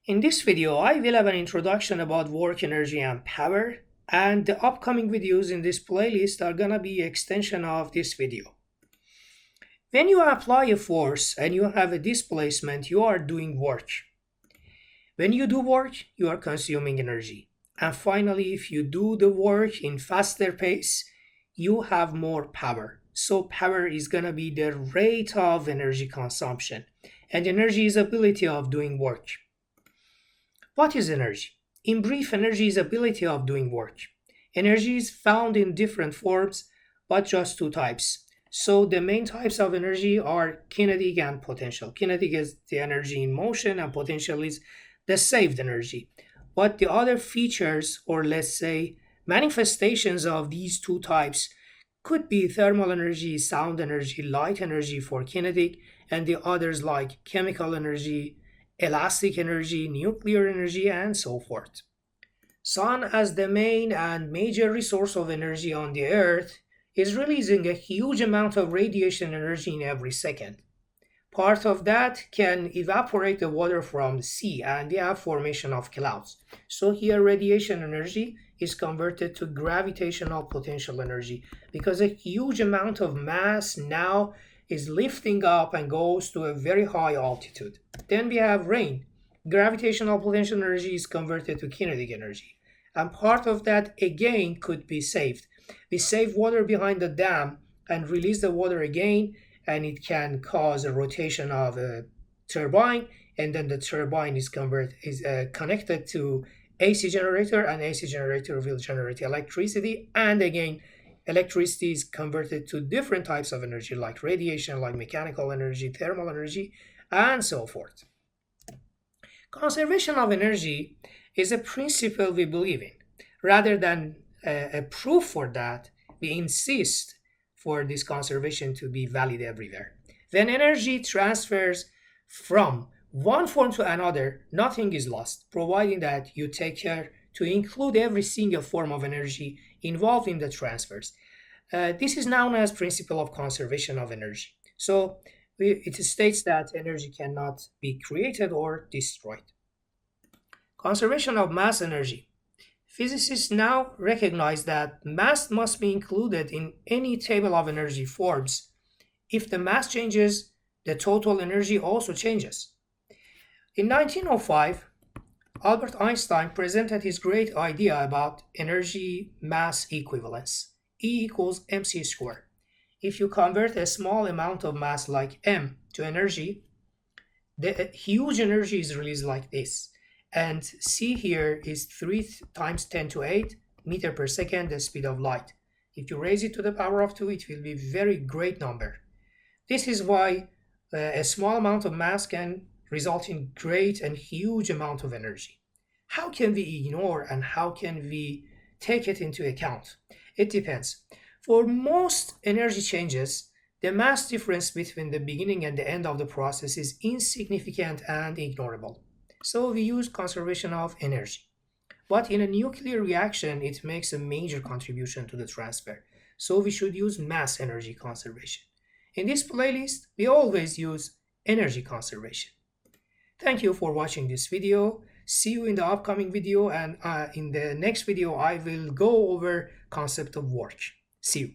In this video, I will have an introduction about work energy and power, and the upcoming videos in this playlist are gonna be extension of this video. When you apply a force and you have a displacement, you are doing work. When you do work, you are consuming energy. And finally, if you do the work in faster pace, you have more power. So power is gonna be the rate of energy consumption, and energy is ability of doing work. What is energy? In brief, energy is ability of doing work. Energy is found in different forms, but just two types. So the main types of energy are kinetic and potential. Kinetic is the energy in motion, and potential is the saved energy. But the other features, or let's say manifestations of these two types, could be thermal energy, sound energy, light energy for kinetic, and the others like chemical energy, elastic energy, nuclear energy, and so forth. Sun, as the main and major resource of energy on the Earth, is releasing a huge amount of radiation energy in every second. Part of that can evaporate the water from the sea and the formation of clouds. So here radiation energy is converted to gravitational potential energy because a huge amount of mass now is lifting up and goes to a very high altitude. Then we have rain. Gravitational potential energy is converted to kinetic energy. And part of that again could be saved. We save water behind the dam and release the water again, and it can cause a rotation of a turbine, and then the turbine is connected to AC generator, and AC generator will generate electricity, and again electricity is converted to different types of energy like radiation, like mechanical energy, thermal energy, and so forth. Conservation of energy is a principle we believe in. Rather than a proof for that, we insist for this conservation to be valid everywhere. When energy transfers from one form to another, nothing is lost, providing that you take care to include every single form of energy involved in the transfers. This is known as principle of conservation of energy. So it states that energy cannot be created or destroyed. Conservation of mass energy. Physicists now recognize that mass must be included in any table of energy forms. If the mass changes, the total energy also changes. In 1905, Albert Einstein presented his great idea about energy mass equivalence. E equals mc squared. If you convert a small amount of mass like m to energy, the huge energy is released like this. And c here is 3 times 10 to 8 meter per second, the speed of light. If you raise it to the power of 2, it will be a very great number. This is why a small amount of mass can result in great and huge amount of energy. How can we ignore and how can we take it into account? It depends. For most energy changes, the mass difference between the beginning and the end of the process is insignificant and ignorable. So we use conservation of energy. But in a nuclear reaction, it makes a major contribution to the transfer. So we should use mass energy conservation. In this playlist, we always use energy conservation. Thank you for watching this video. See you in the upcoming video, and in the next video, I will go over concept of work. See you.